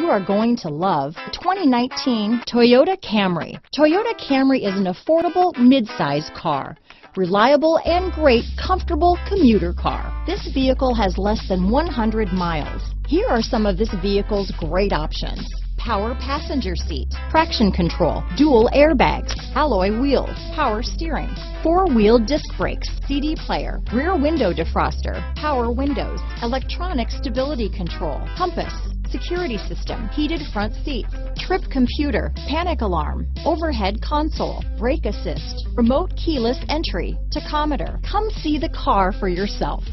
you are going to love the 2019 Toyota Camry. Toyota Camry is an affordable mid-size car. Reliable and great comfortable commuter car. This vehicle has less than 100 miles. Here are some of this vehicle's great options: power passenger seat, traction control, dual airbags, alloy wheels, power steering, four-wheel disc brakes, CD player, rear window defroster, power windows, electronic stability control, compass, security system, heated front seats, trip computer, panic alarm, overhead console, brake assist, remote keyless entry, tachometer. Come see the car for yourself.